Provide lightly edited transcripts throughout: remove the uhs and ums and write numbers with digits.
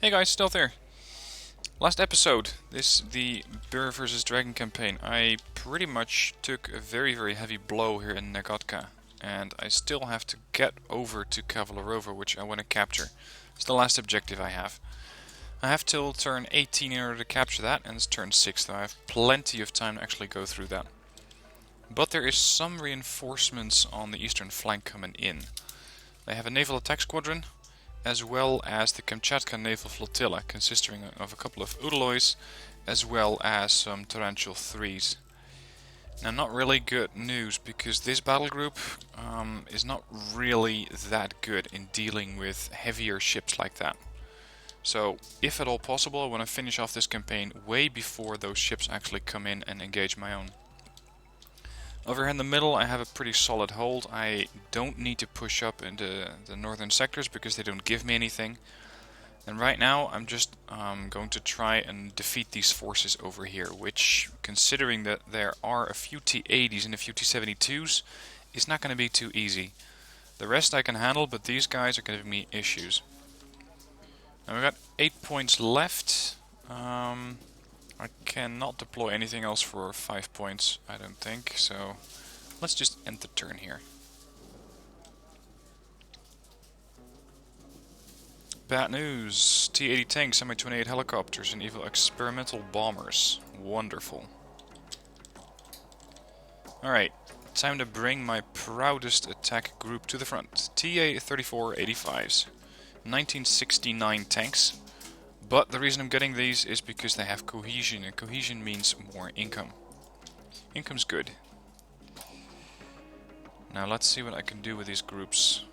Hey guys, still there. Last episode, the Bear vs Dragon campaign, I pretty much took a very heavy blow here in Nagatka, and I still have to get over to Kavalarova, which I want to capture. It's the last objective I have. I have till turn 18 in order to capture that, and it's turn 6, so I have plenty of time to actually go through that. But there is some reinforcements on the eastern flank coming in. They have a naval attack squadron, as well as the Kamchatka Naval Flotilla, consisting of a couple of Udalois, as well as some Torrential 3s. Now, not really good news, because this battle group is not really that good in dealing with heavier ships like that. So, if at all possible, I want to finish off this campaign way before those ships actually come in and engage my own. Over here in the middle I have a pretty solid hold. I don't need to push up into the northern sectors because they don't give me anything. And right now I'm just going to try and defeat these forces over here, which, considering that there are a few T-80s and a few T-72s, is not going to be too easy. The rest I can handle, but these guys are going to give me issues. Now we've got 8 points left. I cannot deploy anything else for 5 points, I don't think, so let's just end the turn here. Bad news. T-80 tanks, Semi-28 helicopters, and evil experimental bombers. Wonderful. Alright, time to bring my proudest attack group to the front. TA-3485s. 1969 tanks. But the reason I'm getting these is because they have cohesion, and cohesion means more income. Income's good. Now let's see what I can do with these groups.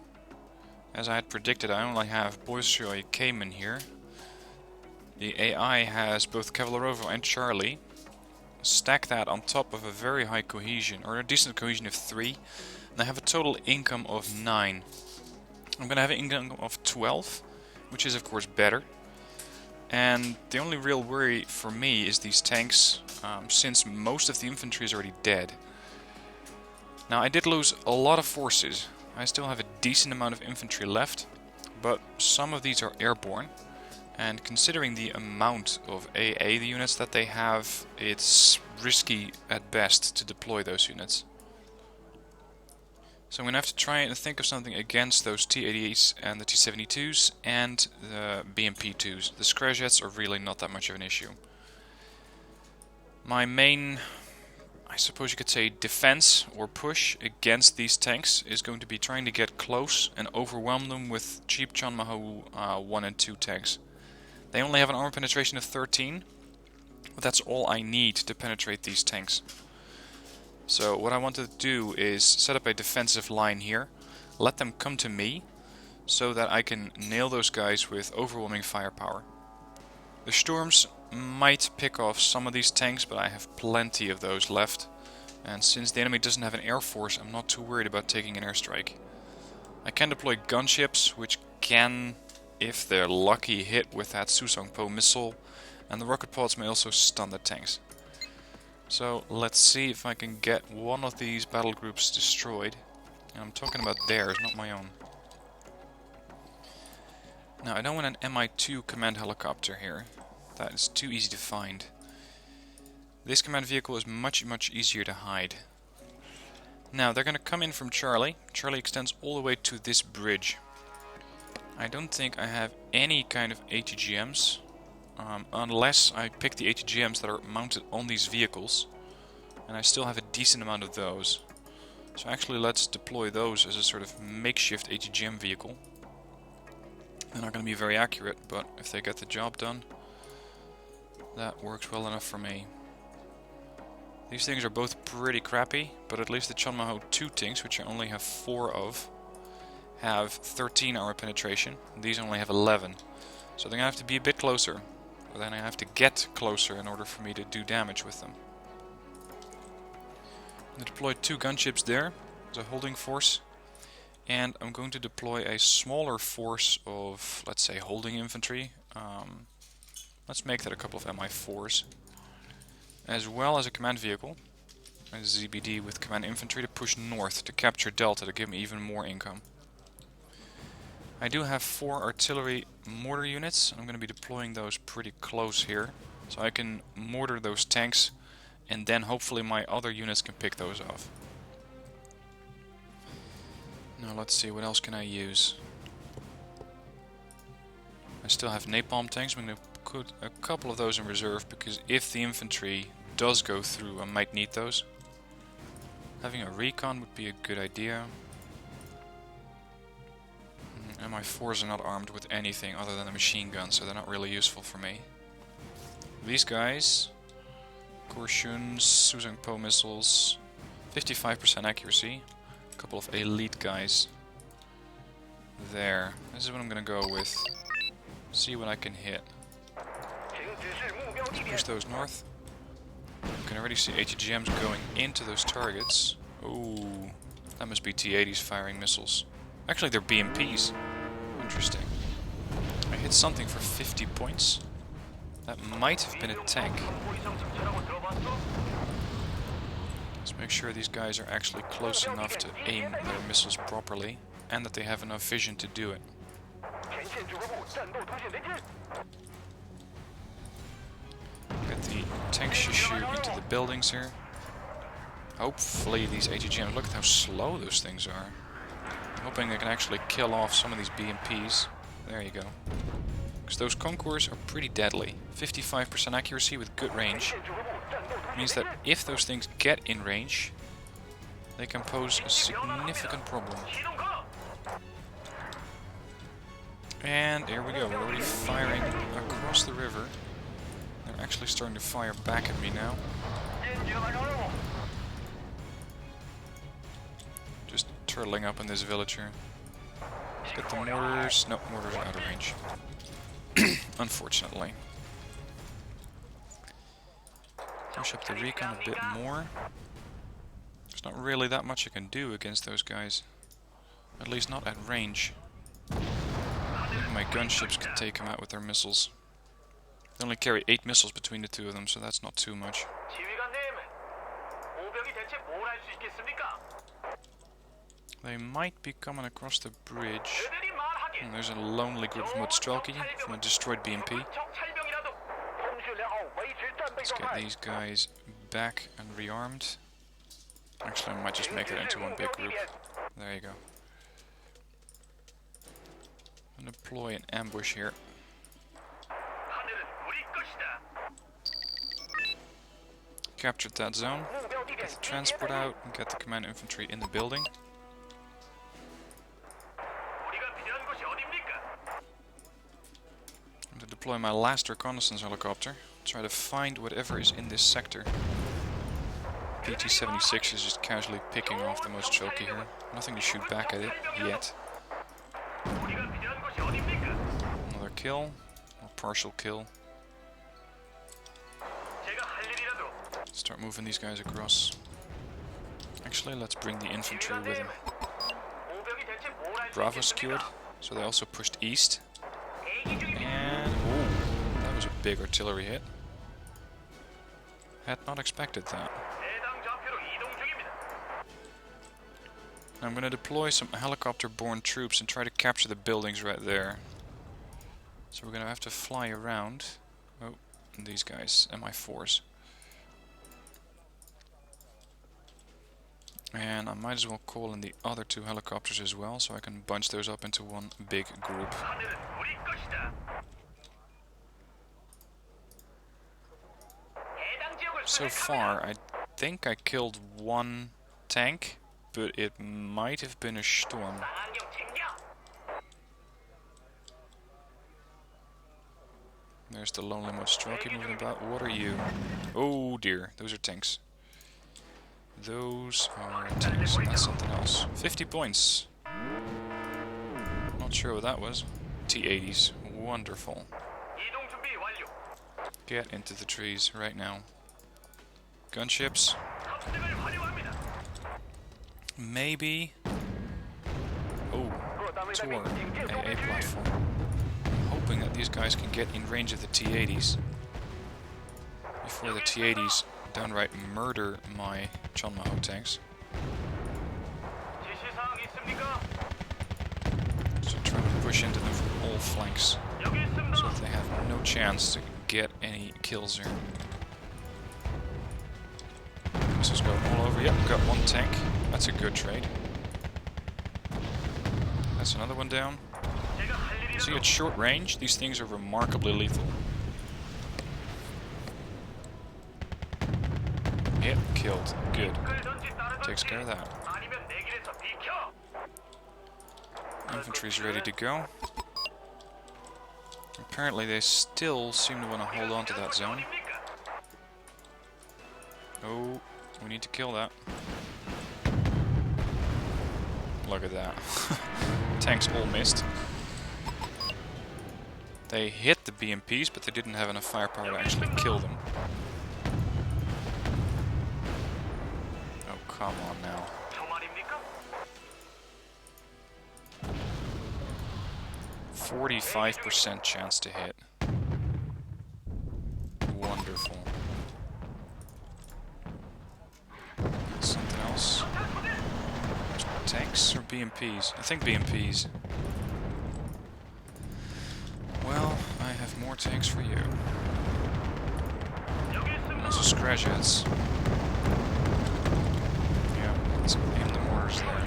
As I had predicted, I only have Bolshoi Cayman here. The AI has both Kavalarova and Charlie. Stack that on top of a very high cohesion, or a decent cohesion of 3, and I have a total income of 9. I'm gonna have an income of 12, which is of course better. And the only real worry for me is these tanks, since most of the infantry is already dead. Now, I did lose a lot of forces. I still have a decent amount of infantry left, but some of these are airborne. And considering the amount of AA the units that they have, it's risky at best to deploy those units. So I'm going to have to try and think of something against those T-88s and the T-72s and the BMP-2s. The Screjets are really not that much of an issue. My main, I suppose you could say, defense or push against these tanks is going to be trying to get close and overwhelm them with cheap Chanmahu 1 and 2 tanks. They only have an armor penetration of 13, but that's all I need to penetrate these tanks. So what I want to do is set up a defensive line here, let them come to me, so that I can nail those guys with overwhelming firepower. The Storms might pick off some of these tanks, but I have plenty of those left. And since the enemy doesn't have an air force, I'm not too worried about taking an airstrike. I can deploy gunships, which can, if they're lucky, hit with that Susongpo missile, and the rocket pods may also stun the tanks. So let's see if I can get one of these battle groups destroyed. And I'm talking about theirs, not my own. Now, I don't want an Mi-2 command helicopter here. That is too easy to find. This command vehicle is much easier to hide. Now, they're going to come in from Charlie. Charlie extends all the way to this bridge. I don't think I have any kind of ATGMs. Unless I pick the ATGMs that are mounted on these vehicles, and I still have a decent amount of those. So actually let's deploy those as a sort of makeshift ATGM vehicle. They're not going to be very accurate, but if they get the job done, that works well enough for me. These things are both pretty crappy, but at least the Chanmaho 2 tanks, which I only have 4 of, have 13 armor penetration. These only have 11. So they're going to have to be a bit closer. But then I have to get closer in order for me to do damage with them. I deployed 2 gunships there as a holding force. And I'm going to deploy a smaller force of, let's say, holding infantry. Let's make that a couple of Mi-4s. As well as a command vehicle. A ZBD with command infantry to push north to capture Delta to give me even more income. I do have 4 artillery mortar units. I'm going to be deploying those pretty close here. So I can mortar those tanks, and then hopefully my other units can pick those off. Now let's see, what else can I use? I still have napalm tanks. I'm going to put a couple of those in reserve, because if the infantry does go through, I might need those. Having a recon would be a good idea. And my 4s are not armed with anything other than a machine gun, so they're not really useful for me. These guys, Korsuns, Susang Po missiles, 55% accuracy, a couple of elite guys. There, this is what I'm gonna go with. See what I can hit. Let's push those north. You can already see HGMs going into those targets. Ooh, that must be T-80s firing missiles. Actually, they're BMPs. Interesting. I hit something for 50 points. That might have been a tank. Let's make sure these guys are actually close enough to aim their missiles properly, and that they have enough vision to do it. Get the tank shoot into the buildings here. Hopefully these HGMs, look at how slow those things are. I'm hoping I can actually kill off some of these BMPs. There you go. Because those Concours are pretty deadly. 55% accuracy with good range. Means that if those things get in range, they can pose a significant problem. And here we go, we're already firing across the river. They're actually starting to fire back at me now. Just turtling up in this villager. Get the mortars. No, mortars are out of range. Unfortunately. Push up the recon a bit more. There's not really that much I can do against those guys. At least not at range. My gunships can take them out with their missiles. They only carry 8 missiles between the two of them, so that's not too much. They might be coming across the bridge. And there's a lonely group from Strelky from a destroyed BMP. Let's get these guys back and rearmed. Actually, I might just make that into one big group. There you go. And deploy an ambush here. Captured that zone. Get the transport out and get the command infantry in the building. I'm going to deploy my last reconnaissance helicopter. Try to find whatever is in this sector. PT-76 is just casually picking off the most choky here. Nothing to shoot back at it yet. Another kill, or partial kill. Start moving these guys across. Actually, let's bring the infantry with them. Bravo secured, so they also pushed east. And ooh, that was a big artillery hit. Had not expected that. I'm going to deploy some helicopter-borne troops and try to capture the buildings right there. So we're going to have to fly around. Oh, and these guys, Mi-4s. And I might as well call in the other 2 helicopters as well, so I can bunch those up into one big group. So far, I think I killed 1 tank, but it might have been a storm. There's the lonely Mostraki moving about. What are you? Oh dear, those are tanks. Those are tanks. That's something else. 50 points. Not sure what that was. T-80s. Wonderful. Get into the trees right now. Gunships. Maybe. Oh, Tor, AA platform. I'm hoping that these guys can get in range of the T-80s before the T-80s downright murder my Chonmaho tanks. So trying to push into them from all flanks, so that they have no chance to get any kills here. Missiles go all over. Yep, got one tank. That's a good trade. That's another one down. See, at short range, these things are remarkably lethal. Yep, killed. Good. Takes care of that. Infantry's ready to go. Apparently they still seem to want to hold on to that zone. Oh, we need to kill that. Look at that. Tanks all missed. They hit the BMPs, but they didn't have enough firepower to actually kill them. Oh, come on now. 45% chance to hit. Wonderful. Something else? Tanks or BMPs? I think BMPs. Well, I have more tanks for you. Also scratch heads. Yeah, let's aim the mortars there.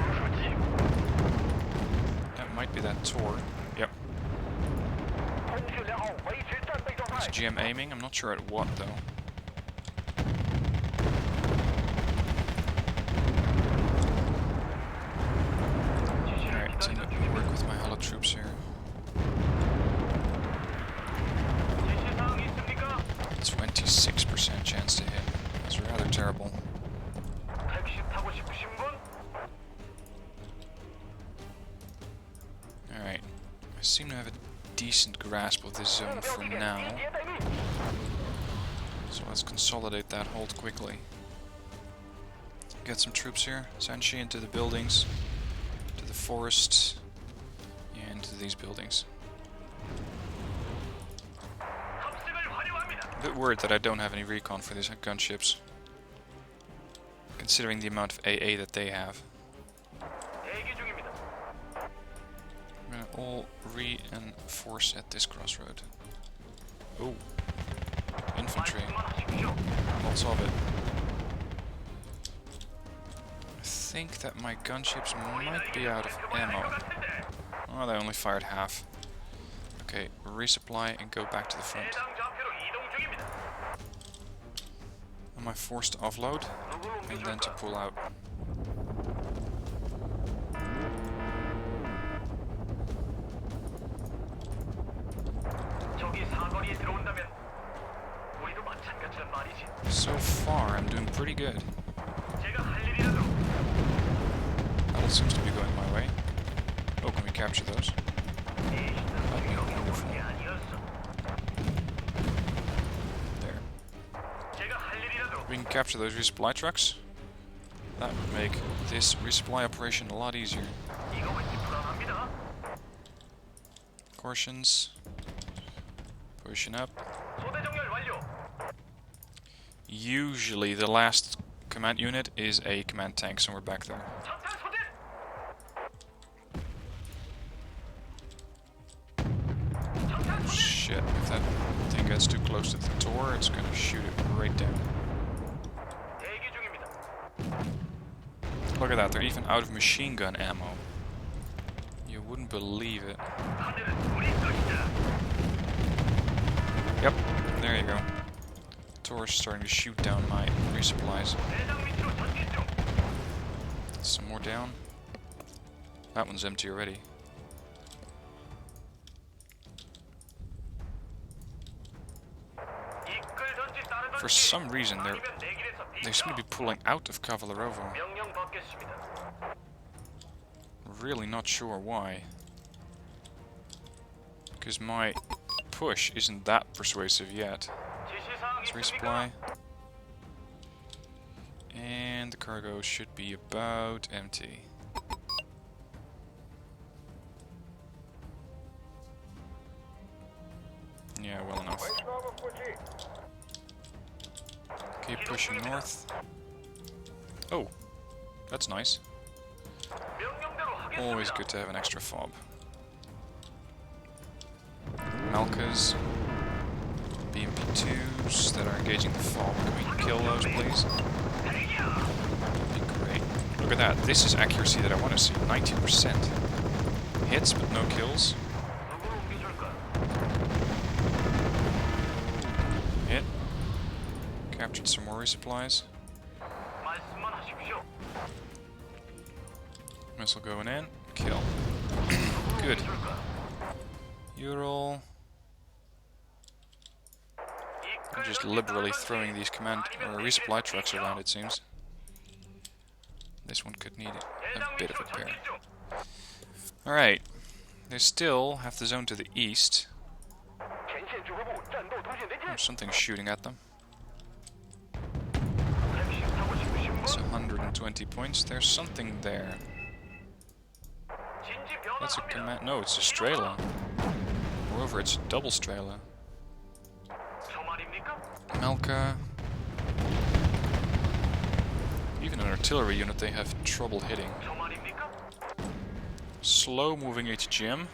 That might be that Tor. Yep. Is GM aiming? I'm not sure at what though. Alright, so let me work with my hollow troops here. 26% chance to hit. That's rather terrible. Alright. I seem to have a decent grasp of this zone for now. So let's consolidate that hold quickly. Get some troops here. Sanshi into the buildings, to the forest, and to these buildings. A bit worried that I don't have any recon for these gunships, considering the amount of AA that they have. I'm gonna all reinforce at this crossroad. Oh, infantry. Lots of it. I think that my gunships might be out of ammo. Oh, they only fired half. Okay, resupply and go back to the front. Am I forced to offload and then to pull out? So far, I'm doing pretty good. Battle seems to be going my way. Oh, can we capture those? That'd be wonderful. There. We can capture those resupply trucks. That would make this resupply operation a lot easier. Cautions. Pushing up. Usually the last command unit is a command tank somewhere back there. Shit, if that thing gets too close to the Tor, it's gonna shoot it right down. Look at that, they're even out of machine gun ammo. You wouldn't believe it. Yep, there you go. Tor's starting to shoot down my resupplies. Some more down. That one's empty already. For some reason, they seem to be pulling out of Cavalerovo. Really not sure why. Because my push isn't that persuasive yet. Let's resupply. And the cargo should be about empty. Yeah, well enough. Keep pushing north. Oh, that's nice. Always good to have an extra fob. Malkas. BMP2s that are engaging the fog. Can we kill those, please? That'd be great. Look at that. This is accuracy that I want to see. 90%. Hits, but no kills. Hit. Captured some more resupplies. Missile going in. Kill. Good. Ural. I'm just liberally throwing these command or resupply trucks around, it seems. This one could need a bit of repair. Alright. They still have the zone to the east. Oh, something's shooting at them. It's 120 points. There's something there. That's a command. No, it's a Strela. Moreover, it's a double Strela. Melka. Even an artillery unit they have trouble hitting. Slow moving HGM.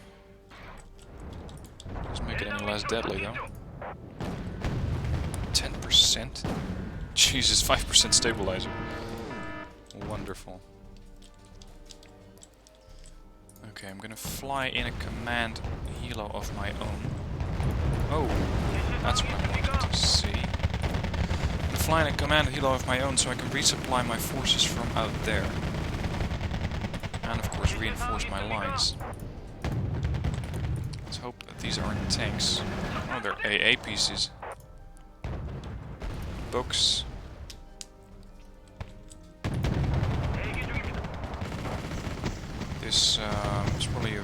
Doesn't make it any less deadly though. 10%? Jesus, 5% stabilizer. Wonderful. Okay, I'm gonna fly in a command helo of my own. Oh, that's what I wanted to see. I'm gonna fly in a command helo of my own so I can resupply my forces from out there. And of course reinforce my lines. Let's hope that these aren't tanks. Oh, they're AA pieces. Books. This is probably a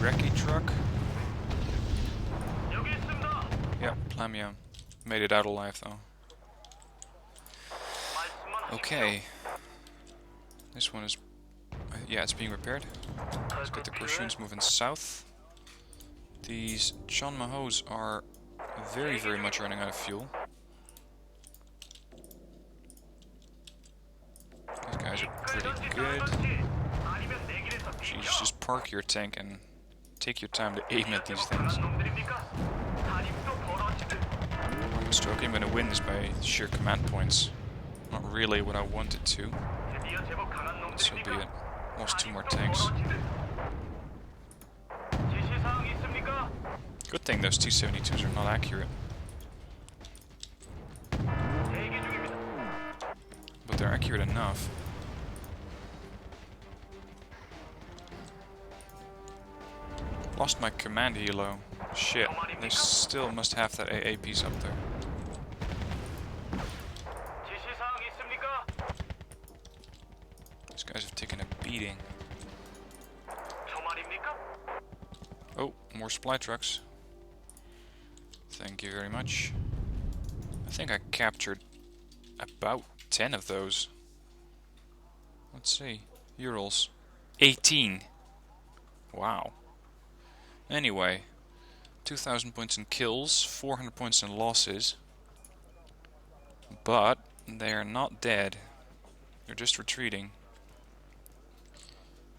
recce truck. Yeah, Lamia. Made it out alive though. Okay. This one is... yeah, it's being repaired. Let's get the Kurshun's moving south. These Chon Mahos are very, very much running out of fuel. These guys are pretty good. Jeez, just park your tank and take your time to aim at these things. I'm stroking, I'm gonna win this by sheer command points. Not really what I wanted to. So be it. Lost 2 more tanks. Good thing those T-72s are not accurate. But they're accurate enough. Lost my command helo. Shit, they still must have that AA piece up there. These guys have taken a beating. Oh, more supply trucks. Thank you very much. I think I captured about 10 of those. Let's see. Urals. 18. Wow. Anyway. 2,000 points in kills, 400 points in losses. But they are not dead. They're just retreating.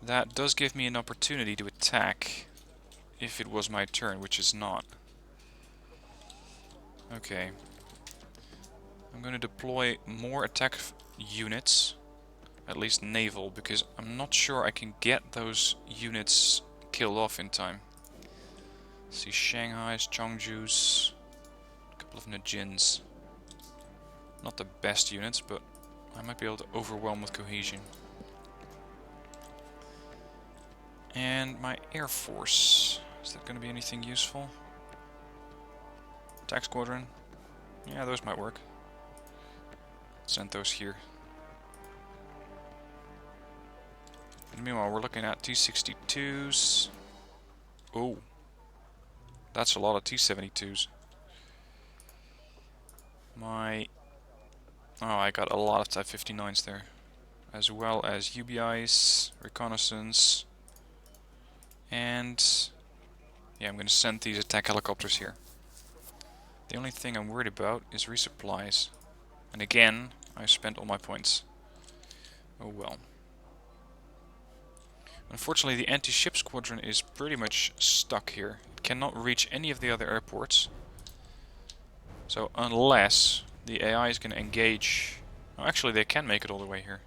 That does give me an opportunity to attack if it was my turn, which is not. Okay. I'm going to deploy more attack units, at least naval, because I'm not sure I can get those units killed off in time. See Shanghai's, Chongju's, a couple of Najins. Not the best units, but I might be able to overwhelm with cohesion. And my Air Force. Is that going to be anything useful? Attack Squadron. Yeah, those might work. Send those here. And meanwhile, we're looking at T-62s. Oh. That's a lot of T-72s. Oh, I got a lot of Type 59s there. As well as UBIs, reconnaissance. And yeah, I'm going to send these attack helicopters here. The only thing I'm worried about is resupplies. And again, I spent all my points. Oh well. Unfortunately, the anti-ship squadron is pretty much stuck here. It cannot reach any of the other airports. So unless the AI is going to engage... Oh, actually, they can make it all the way here.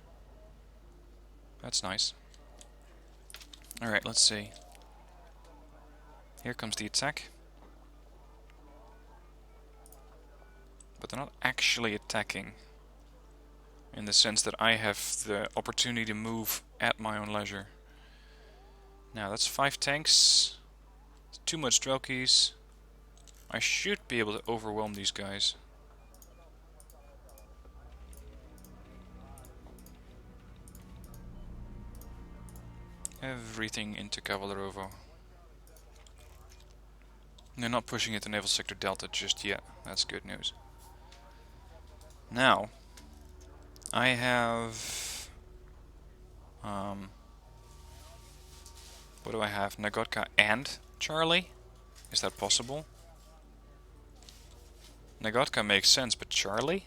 That's nice. Alright, let's see. Here comes the attack. But they're not actually attacking. In the sense that I have the opportunity to move at my own leisure. Now, that's 5 tanks. It's too much Drelkeys. I should be able to overwhelm these guys. Everything into Cavalerovo. They're not pushing into Naval Sector Delta just yet. That's good news. Now, I have... what do I have? Nagotka and Charlie? Is that possible? Nagotka makes sense, but Charlie?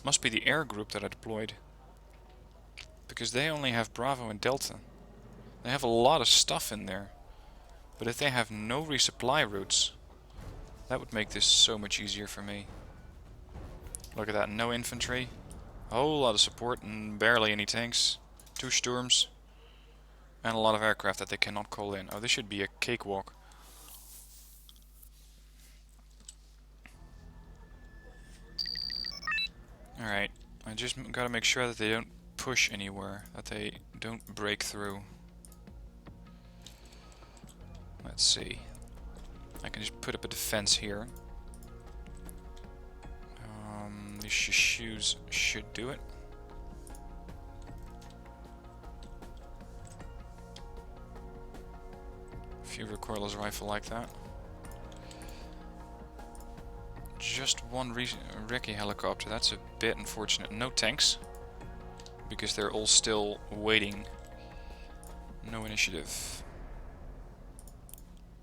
Must be the air group that I deployed. Because they only have Bravo and Delta. They have a lot of stuff in there. But if they have no resupply routes, that would make this so much easier for me. Look at that, no infantry. A whole lot of support and barely any tanks. 2 Sturms. And a lot of aircraft that they cannot call in. Oh, this should be a cakewalk. Alright, I just gotta make sure that they don't push anywhere. That they don't break through. Let's see. I can just put up a defense here. These shoes should do it. A few recoilless rifle like that. Just one recce helicopter. That's a bit unfortunate. No tanks. Because they're all still waiting. No initiative.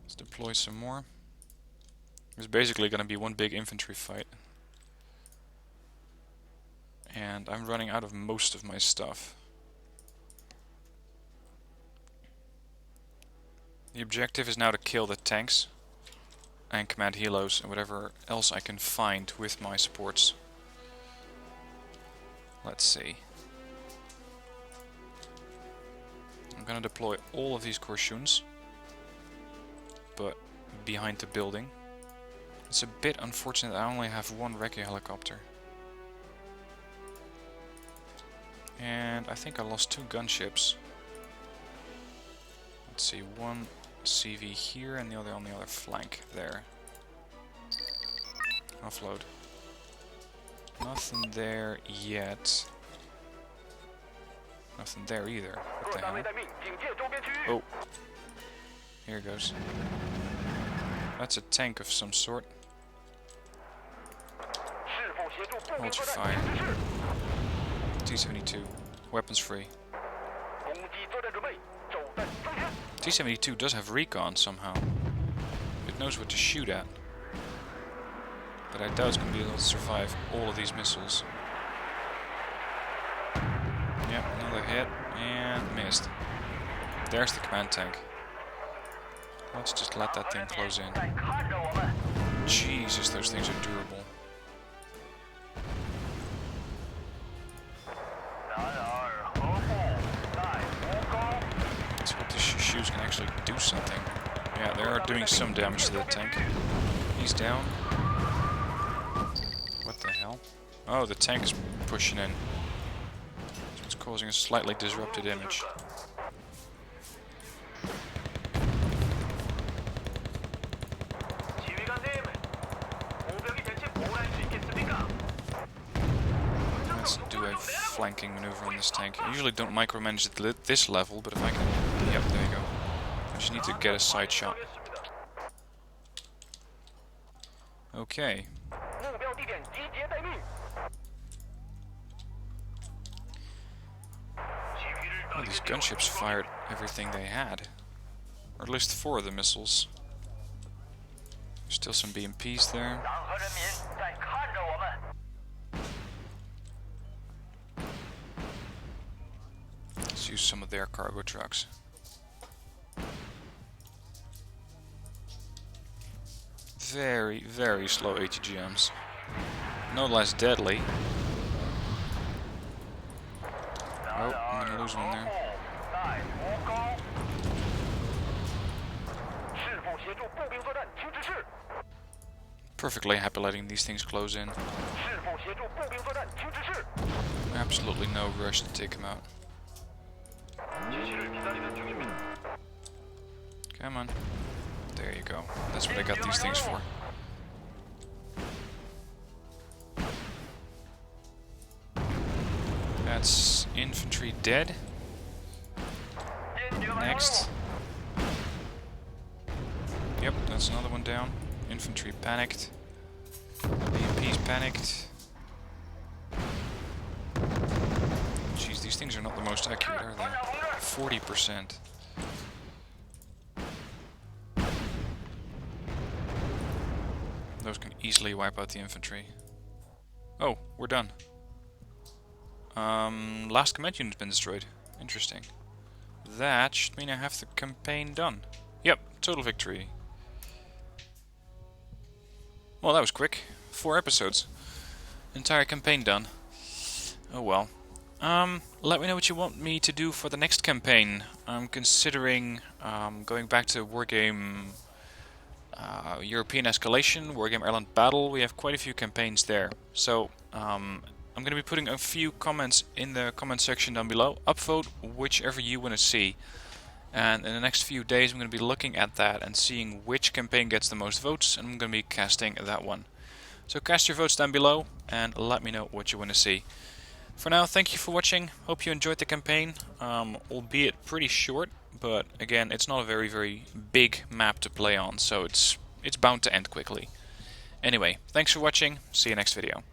Let's deploy some more. It's basically going to be one big infantry fight. And I'm running out of most of my stuff. The objective is now to kill the tanks and command helos and whatever else I can find with my supports. Let's see. I'm gonna deploy all of these Korsuns, but behind the building. It's a bit unfortunate I only have one recce helicopter. And I think I lost 2 gunships. Let's see, one CV here and the other on the other flank there. Offload. Nothing there yet. Nothing there either. What the hell? Oh. Here it goes. That's a tank of some sort. Hold your fire. T-72. Weapons free. T-72 does have recon somehow. It knows what to shoot at. But I doubt it's going to be able to survive all of these missiles. Yep, another hit. And missed. There's the command tank. Let's just let that thing close in. Jesus, those things are durable. Let's hope the shoes can actually do something. Yeah, they are doing some damage to that tank. He's down. What the hell? Oh, the tank is pushing in. So it's causing a slightly disrupted image. Let's do a flanking maneuver on this tank. I usually don't micromanage at this level, but if I can... Yep, there you go. I just need to get a side shot. Okay. Oh, these gunships fired everything they had. Or at least 4 of the missiles. There's still some BMPs there. Let's use some of their cargo trucks. very, very slow ATGMs. No less deadly. Oh, I'm gonna lose one there. Perfectly happy letting these things close in. Absolutely no rush to take him out. Come on. There you go. That's what I got these things for. That's infantry dead. Next. Yep, that's another one down. Infantry panicked. BMP's panicked. Jeez, these things are not the most accurate, are they? 40%. Those can easily wipe out the infantry. Oh, we're done. Last command unit's been destroyed. Interesting. That should mean I have the campaign done. Yep, total victory. Well, that was quick. 4 episodes. Entire campaign done. Oh well. Let me know what you want me to do for the next campaign. I'm considering going back to Wargame European Escalation, Wargame Ireland Battle. We have quite a few campaigns there. So, I'm going to be putting a few comments in the comment section down below. Upvote whichever you want to see. And in the next few days I'm going to be looking at that and seeing which campaign gets the most votes, and I'm going to be casting that one. So cast your votes down below and let me know what you want to see. For now, thank you for watching. Hope you enjoyed the campaign, albeit pretty short, but again, it's not a very, very big map to play on, so it's bound to end quickly. Anyway, thanks for watching. See you next video.